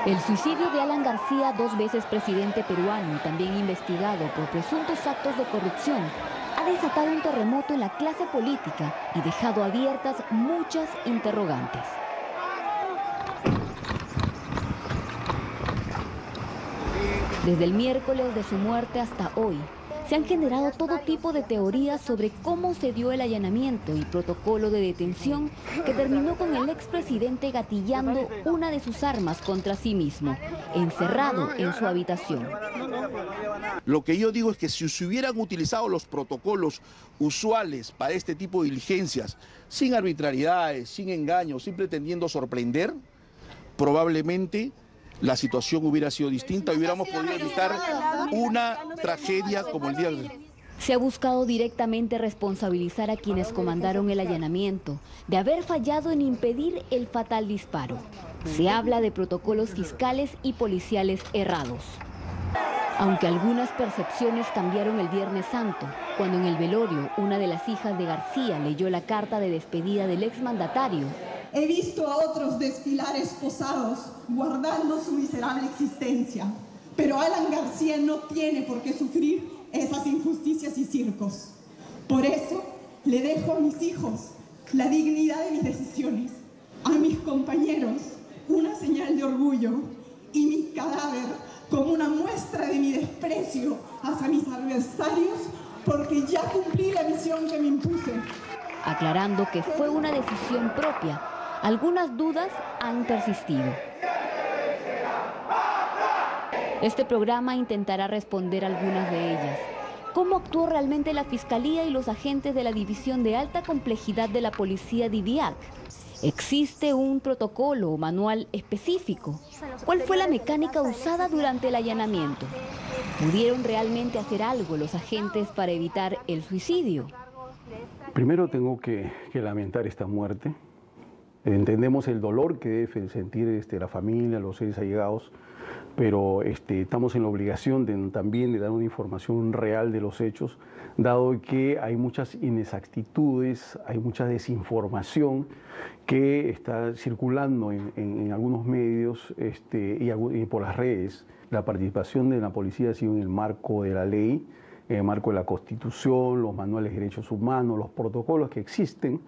El suicidio de Alan García, 2 veces presidente peruano y también investigado por presuntos actos de corrupción, ha desatado un terremoto en la clase política y dejado abiertas muchas interrogantes. Desde el miércoles de su muerte hasta hoy, se han generado todo tipo de teorías sobre cómo se dio el allanamiento y protocolo de detención que terminó con el expresidente gatillando una de sus armas contra sí mismo, encerrado en su habitación. Lo que yo digo es que si se hubieran utilizado los protocolos usuales para este tipo de diligencias, sin arbitrariedades, sin engaños, sin pretendiendo sorprender, probablemente la situación hubiera sido distinta y hubiéramos podido evitar una tragedia como el día de hoy. Se ha buscado directamente responsabilizar a quienes comandaron el allanamiento de haber fallado en impedir el fatal disparo. Se habla de protocolos fiscales y policiales errados. Aunque algunas percepciones cambiaron el Viernes Santo, cuando en el velorio una de las hijas de García leyó la carta de despedida del exmandatario. He visto a otros desfilar esposados, guardando su miserable existencia. Pero Alan García no tiene por qué sufrir esas injusticias y circos. Por eso le dejo a mis hijos la dignidad de mis decisiones, a mis compañeros una señal de orgullo y mi cadáver como una muestra de mi desprecio hacia mis adversarios, porque ya cumplí la misión que me impuse. Aclarando que fue una decisión propia, algunas dudas han persistido. Este programa intentará responder algunas de ellas. ¿Cómo actuó realmente la Fiscalía y los agentes de la División de Alta Complejidad de la Policía DIVIAC? ¿Existe un protocolo o manual específico? ¿Cuál fue la mecánica usada durante el allanamiento? ¿Pudieron realmente hacer algo los agentes para evitar el suicidio? Primero tengo que lamentar esta muerte. Entendemos el dolor que debe sentir la familia, los seres allegados, pero estamos en la obligación también de dar una información real de los hechos, dado que hay muchas inexactitudes, hay mucha desinformación que está circulando en algunos medios y por las redes. La participación de la policía ha sido en el marco de la ley, en el marco de la Constitución, los manuales de derechos humanos, los protocolos que existen,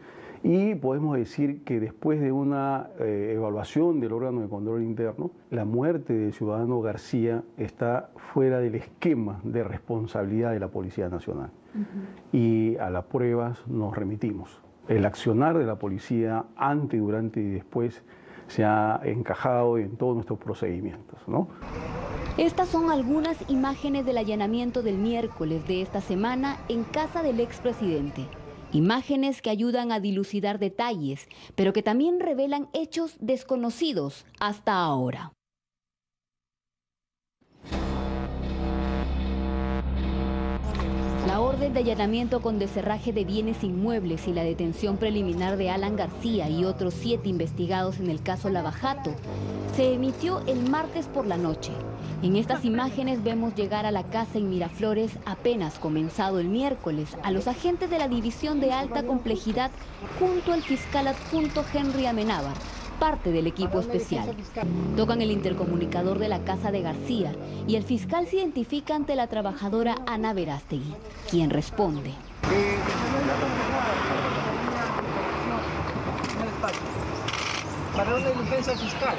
y podemos decir que después de una evaluación del órgano de control interno, la muerte del ciudadano García está fuera del esquema de responsabilidad de la Policía Nacional. Y a las pruebas nos remitimos. El accionar de la policía antes, durante y después se ha encajado en todos nuestros procedimientos, ¿no? Estas son algunas imágenes del allanamiento del miércoles de esta semana en casa del expresidente. Imágenes que ayudan a dilucidar detalles, pero que también revelan hechos desconocidos hasta ahora. La orden de allanamiento con descerraje de bienes inmuebles y la detención preliminar de Alan García y otros 7 investigados en el caso Lavajato se emitió el martes por la noche. En estas imágenes vemos llegar a la casa en Miraflores, apenas comenzado el miércoles, a los agentes de la División de Alta Complejidad junto al fiscal adjunto Henry Amenábar, parte del equipo especial. Tocan el intercomunicador de la casa de García y el fiscal se identifica ante la trabajadora Ana Verástegui, quien responde. Para una diligencia fiscal.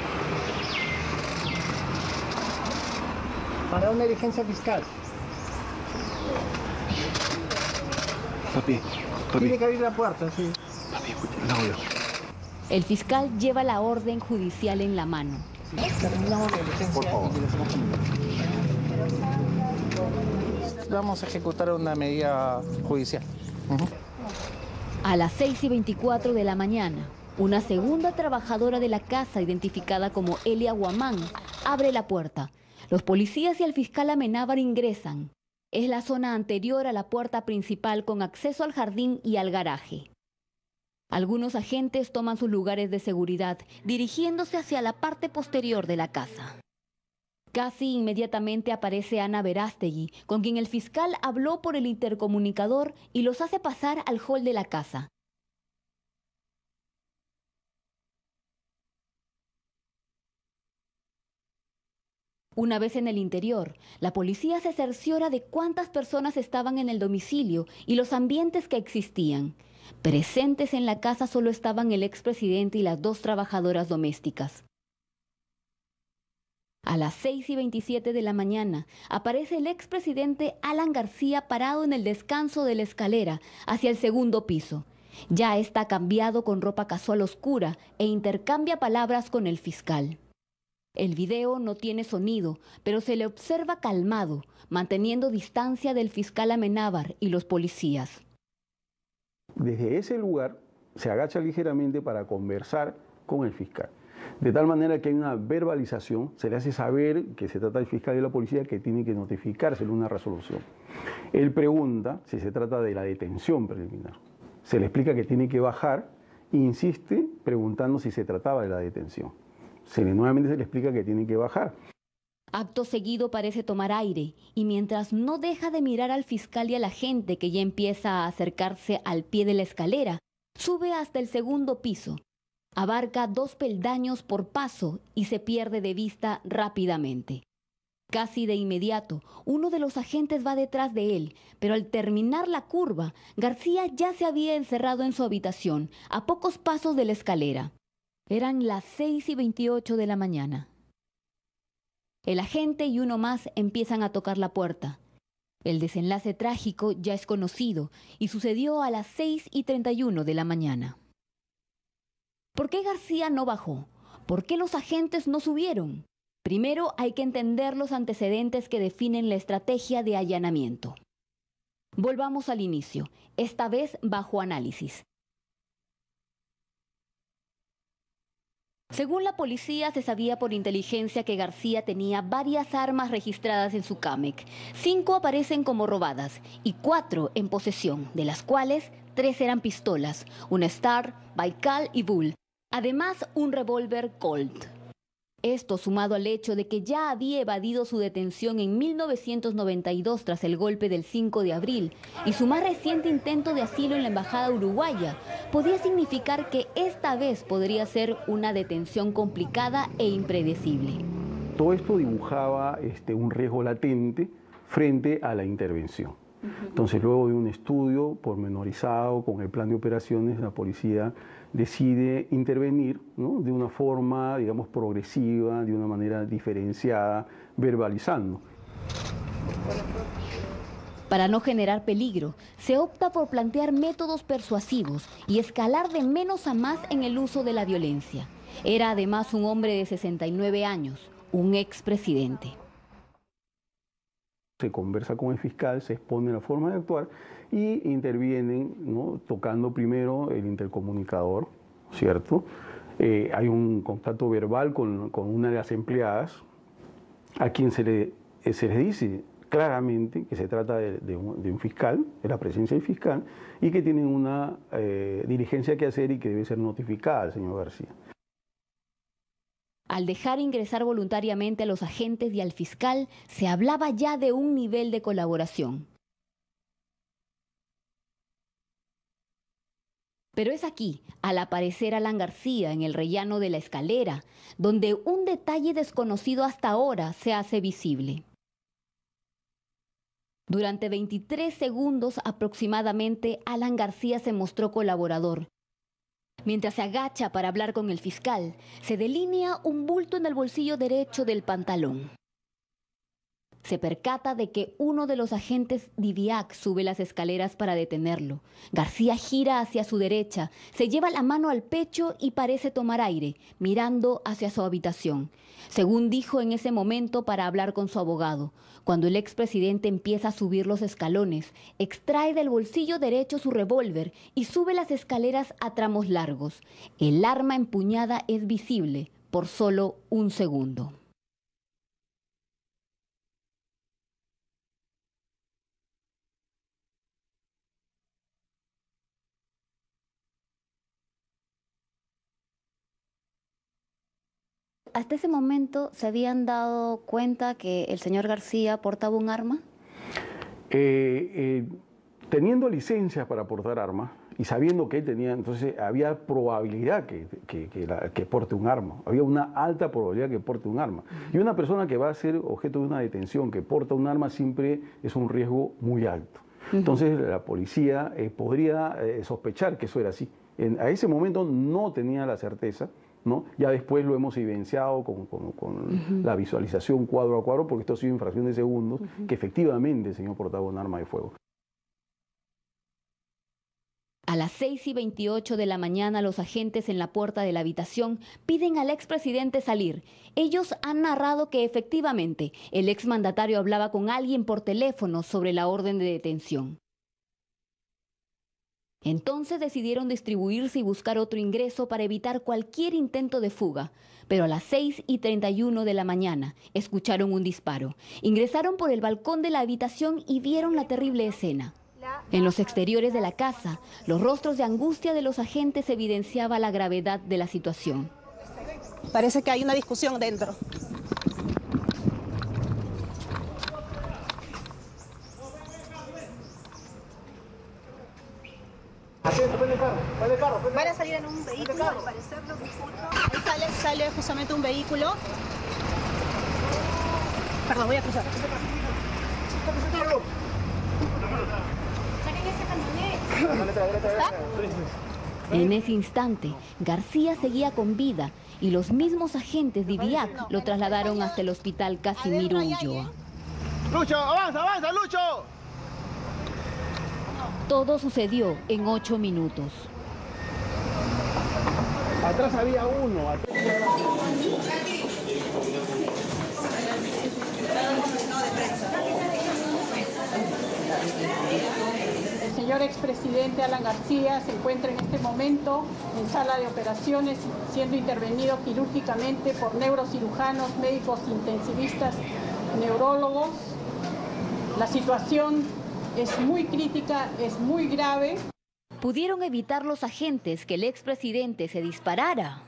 Para una diligencia fiscal. Papi. Tiene que abrir la puerta, sí. Papi, no, yo. El fiscal lleva la orden judicial en la mano. Terminamos la diligencia. Por favor. Vamos a ejecutar una medida judicial. A las 6:24 de la mañana, una segunda trabajadora de la casa, identificada como Elia Guamán, abre la puerta. Los policías y el fiscal Amenábar ingresan. Es la zona anterior a la puerta principal con acceso al jardín y al garaje. Algunos agentes toman sus lugares de seguridad, dirigiéndose hacia la parte posterior de la casa. Casi inmediatamente aparece Ana Verástegui, con quien el fiscal habló por el intercomunicador y los hace pasar al hall de la casa. Una vez en el interior, la policía se cerciora de cuántas personas estaban en el domicilio y los ambientes que existían. Presentes en la casa solo estaban el expresidente y las 2 trabajadoras domésticas. A las 6:27 de la mañana, aparece el expresidente Alan García parado en el descanso de la escalera hacia el segundo piso. Ya está cambiado con ropa casual oscura e intercambia palabras con el fiscal. El video no tiene sonido, pero se le observa calmado, manteniendo distancia del fiscal Amenábar y los policías. Desde ese lugar se agacha ligeramente para conversar con el fiscal. De tal manera que hay una verbalización, se le hace saber que se trata del fiscal y la policía que tiene que notificársele una resolución. Él pregunta si se trata de la detención preliminar. Se le explica que tiene que bajar e insiste preguntando si se trataba de la detención. Nuevamente se le explica que tiene que bajar. Acto seguido parece tomar aire y mientras no deja de mirar al fiscal y a la gente que ya empieza a acercarse al pie de la escalera, sube hasta el segundo piso. Abarca 2 peldaños por paso y se pierde de vista rápidamente. Casi de inmediato, uno de los agentes va detrás de él, pero al terminar la curva, García ya se había encerrado en su habitación, a pocos pasos de la escalera. Eran las 6:28 de la mañana. El agente y uno más empiezan a tocar la puerta. El desenlace trágico ya es conocido y sucedió a las 6:31 de la mañana. ¿Por qué García no bajó? ¿Por qué los agentes no subieron? Primero hay que entender los antecedentes que definen la estrategia de allanamiento. Volvamos al inicio, esta vez bajo análisis. Según la policía, se sabía por inteligencia que García tenía varias armas registradas en su CAMEC. 5 aparecen como robadas y 4 en posesión, de las cuales 3 eran pistolas, una Star, Baikal y Bull. Además, un revólver Colt. Esto sumado al hecho de que ya había evadido su detención en 1992 tras el golpe del 5 de abril y su más reciente intento de asilo en la embajada uruguaya, podía significar que esta vez podría ser una detención complicada e impredecible. Todo esto dibujaba un riesgo latente frente a la intervención. Entonces, luego de un estudio pormenorizado con el plan de operaciones, la policía decide intervenir, ¿no?, de una forma, digamos, progresiva, de una manera diferenciada, verbalizando. Para no generar peligro, se opta por plantear métodos persuasivos y escalar de menos a más en el uso de la violencia. Era además un hombre de 69 años, un expresidente. Se conversa con el fiscal, se expone la forma de actuar y intervienen, ¿no?, tocando primero el intercomunicador, ¿cierto? Hay un contacto verbal con una de las empleadas a quien se le dice claramente que se trata de un fiscal, de la presencia del fiscal, y que tienen una diligencia que hacer y que debe ser notificada al señor García. Al dejar ingresar voluntariamente a los agentes y al fiscal, se hablaba ya de un nivel de colaboración. Pero es aquí, al aparecer Alan García en el rellano de la escalera, donde un detalle desconocido hasta ahora se hace visible. Durante 23 segundos aproximadamente, Alan García se mostró colaborador. Mientras se agacha para hablar con el fiscal, se delinea un bulto en el bolsillo derecho del pantalón. Se percata de que uno de los agentes DIVIAC sube las escaleras para detenerlo. García gira hacia su derecha, se lleva la mano al pecho y parece tomar aire, mirando hacia su habitación. Según dijo en ese momento para hablar con su abogado, cuando el expresidente empieza a subir los escalones, extrae del bolsillo derecho su revólver y sube las escaleras a tramos largos. El arma empuñada es visible por solo un segundo. ¿Hasta ese momento se habían dado cuenta que el señor García portaba un arma? Teniendo licencias para portar armas, y sabiendo que él tenía, entonces había probabilidad que porte un arma, había una alta probabilidad que porte un arma. Y una persona que va a ser objeto de una detención, que porta un arma, siempre es un riesgo muy alto. Entonces la policía podría sospechar que eso era así. A ese momento no tenía la certeza, ¿no? Ya después lo hemos evidenciado con la visualización cuadro a cuadro, porque esto ha sido en fracción de segundos, que efectivamente el señor portaba un arma de fuego. A las 6:28 de la mañana, los agentes en la puerta de la habitación piden al expresidente salir. Ellos han narrado que efectivamente el exmandatario hablaba con alguien por teléfono sobre la orden de detención. Entonces decidieron distribuirse y buscar otro ingreso para evitar cualquier intento de fuga. Pero a las 6:31 de la mañana escucharon un disparo. Ingresaron por el balcón de la habitación y vieron la terrible escena. En los exteriores de la casa, los rostros de angustia de los agentes evidenciaba la gravedad de la situación. Parece que hay una discusión dentro. Van a salir en un vehículo, al parecer lo que escucho. Ahí sale justamente un vehículo. Perdón, voy a cruzar. En ese instante, García seguía con vida y los mismos agentes de IDIAC lo trasladaron hasta el hospital Casimiro Ulloa. ¡Lucho, avanza, avanza, Lucho! Todo sucedió en 8 minutos. Atrás había uno. El señor expresidente Alan García se encuentra en este momento en sala de operaciones siendo intervenido quirúrgicamente por neurocirujanos, médicos intensivistas, neurólogos. La situación es muy crítica, es muy grave. ¿Pudieron evitar los agentes que el expresidente se disparara?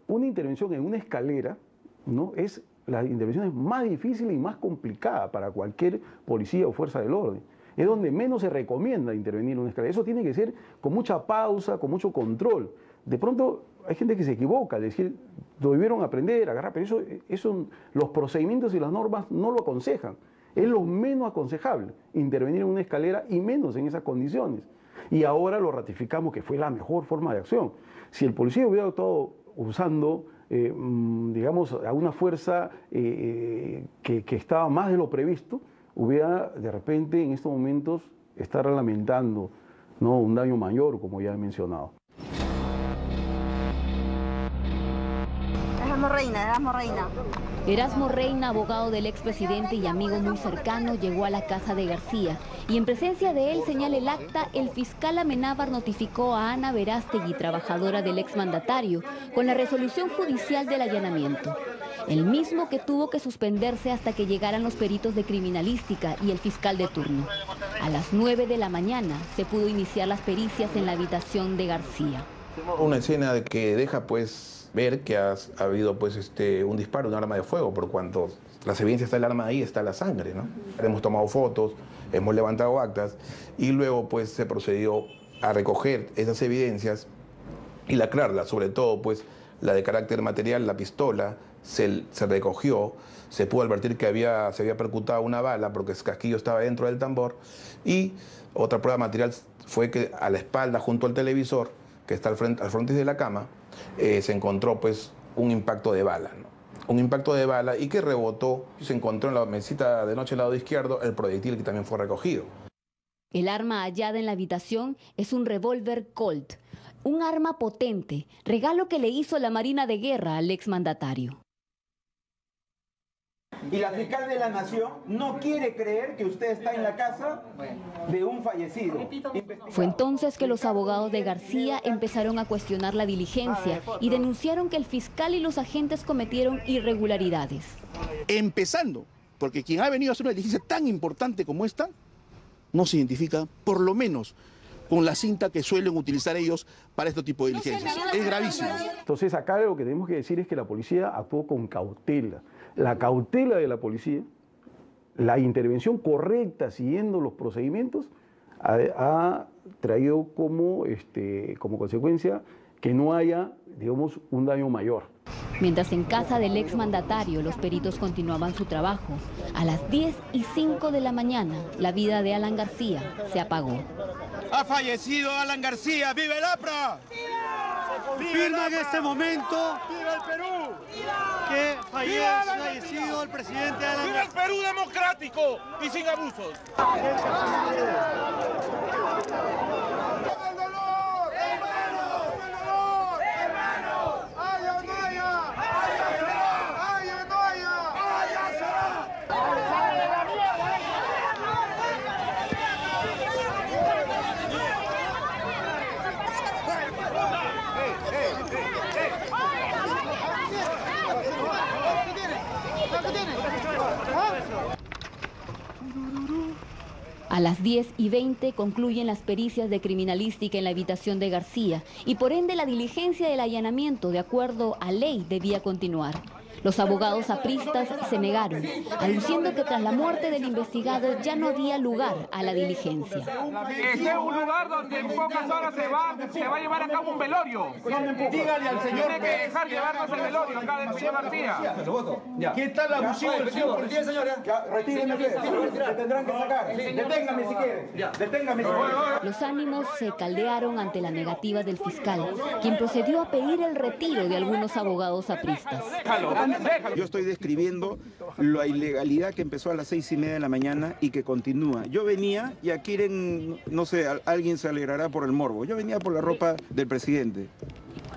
Una intervención en una escalera, ¿no?, es la intervención más difícil y más complicada para cualquier policía o fuerza del orden. Es donde menos se recomienda intervenir en una escalera. Eso tiene que ser con mucha pausa, con mucho control. De pronto hay gente que se equivoca, es decir, lo debieron aprender, agarrar, pero eso los procedimientos y las normas no lo aconsejan. Es lo menos aconsejable intervenir en una escalera y menos en esas condiciones. Y ahora lo ratificamos que fue la mejor forma de acción. Si el policía hubiera actuado usando, digamos, a una fuerza que estaba más de lo previsto, hubiera de repente en estos momentos estar lamentando, ¿no?, un daño mayor, como ya he mencionado. Erasmo Reina, abogado del expresidente y amigo muy cercano, llegó a la casa de García y en presencia de él, señala el acta, el fiscal Amenábar notificó a Ana Verástegui, trabajadora del exmandatario, con la resolución judicial del allanamiento. El mismo que tuvo que suspenderse hasta que llegaran los peritos de criminalística y el fiscal de turno. A las 9 de la mañana se pudo iniciar las pericias en la habitación de García. Una escena que deja pues ver que ha habido pues un disparo, un arma de fuego, por cuanto las evidencias está el arma ahí, está la sangre, ¿no? Hemos tomado fotos, hemos levantado actas y luego pues se procedió a recoger esas evidencias y lacrarlas, sobre todo pues la de carácter material, la pistola, se recogió, se pudo advertir que se había percutado una bala porque el casquillo estaba dentro del tambor y otra prueba material fue que a la espalda, junto al televisor, que está al frente de la cama, se encontró pues un impacto de bala, ¿no? Un impacto de bala y que rebotó, se encontró en la mesita de noche al lado izquierdo el proyectil que también fue recogido. El arma hallada en la habitación es un revólver Colt, un arma potente, regalo que le hizo la Marina de Guerra al exmandatario. Y la fiscal de la Nación no quiere creer que usted está en la casa de un fallecido. Fue entonces que los abogados de García empezaron a cuestionar la diligencia y denunciaron que el fiscal y los agentes cometieron irregularidades. Empezando, porque quien ha venido a hacer una diligencia tan importante como esta, no se identifica, por lo menos, con la cinta que suelen utilizar ellos para este tipo de diligencias. Es gravísimo. Entonces acá lo que tenemos que decir es que la policía actuó con cautela. La cautela de la policía, la intervención correcta siguiendo los procedimientos, ha traído como consecuencia que no haya, digamos, un daño mayor. Mientras en casa del exmandatario los peritos continuaban su trabajo, a las 10:05 de la mañana la vida de Alan García se apagó. Ha fallecido Alan García. ¡Viva el APRA! Confirma en este momento ¡Viva el Perú! que fallecido el presidente Alan ¡Viva el Perú democrático y sin abusos! A las 10:20 concluyen las pericias de criminalística en la habitación de García y por ende la diligencia del allanamiento de acuerdo a ley debía continuar. Los abogados apristas se negaron, aduciendo que tras la muerte del investigado ya no había lugar a la diligencia. Este es un lugar donde en pocas horas se va a llevar a cabo un velorio. Dígale al señor. Tiene que dejar llevarnos el velorio acá del señor García. ¿Qué tal abusivo el señor policía, señora? Retírenme, se tendrán que sacar. Deténgame si quieren. Deténgame si quieren. Los ánimos se caldearon ante la negativa del fiscal, quien procedió a pedir el retiro de algunos abogados apristas. Yo estoy describiendo la ilegalidad que empezó a las 6:30 de la mañana y que continúa. Yo venía, y aquí no sé, alguien se alegrará por el morbo. Yo venía por la ropa del presidente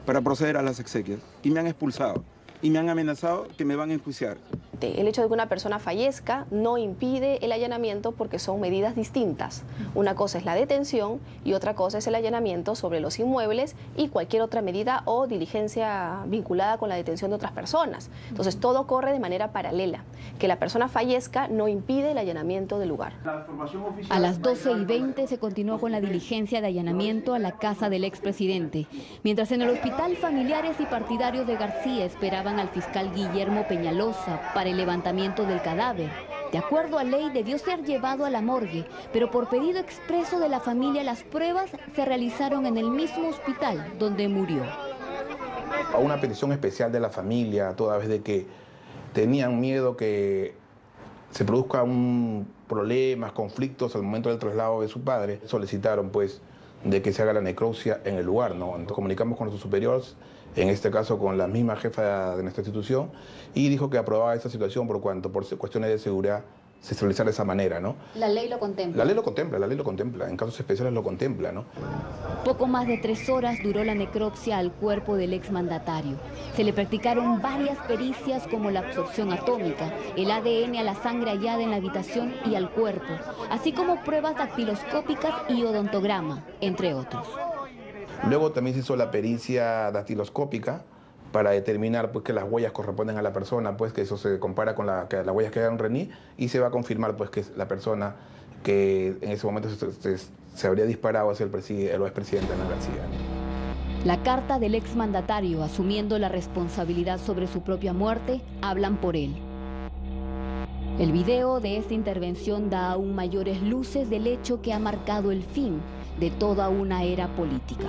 para proceder a las exequias y me han expulsado y me han amenazado que me van a enjuiciar. El hecho de que una persona fallezca no impide el allanamiento porque son medidas distintas. Una cosa es la detención y otra cosa es el allanamiento sobre los inmuebles y cualquier otra medida o diligencia vinculada con la detención de otras personas. Entonces todo corre de manera paralela. Que la persona fallezca no impide el allanamiento del lugar. A las 12:20 se continuó con la diligencia de allanamiento a la casa del expresidente, mientras en el hospital familiares y partidarios de García esperaban al fiscal Guillermo Peñalosa para el levantamiento del cadáver. De acuerdo a ley, debió ser llevado a la morgue, pero por pedido expreso de la familia las pruebas se realizaron en el mismo hospital donde murió. A una petición especial de la familia, toda vez de que tenían miedo que se produzca problemas, conflictos al momento del traslado de su padre, solicitaron pues de que se haga la necropsia en el lugar, ¿no? Entonces comunicamos con nuestros superiores, en este caso con la misma jefa de nuestra institución, y dijo que aprobaba esta situación por cuanto por cuestiones de seguridad se realizara de esa manera, ¿no? La ley lo contempla. La ley lo contempla, en casos especiales lo contempla, ¿no? Poco más de 3 horas duró la necropsia al cuerpo del exmandatario. Se le practicaron varias pericias como la absorción atómica, el ADN a la sangre hallada en la habitación y al cuerpo, así como pruebas dactiloscópicas y odontograma, entre otros. Luego también se hizo la pericia dactiloscópica para determinar pues, que las huellas corresponden a la persona, pues que eso se compara con las huellas que quedaron René y se va a confirmar pues, que es la persona que en ese momento se habría disparado hacia el expresidente Alan García. La carta del exmandatario asumiendo la responsabilidad sobre su propia muerte hablan por él. El video de esta intervención da aún mayores luces del hecho que ha marcado el fin de toda una era política.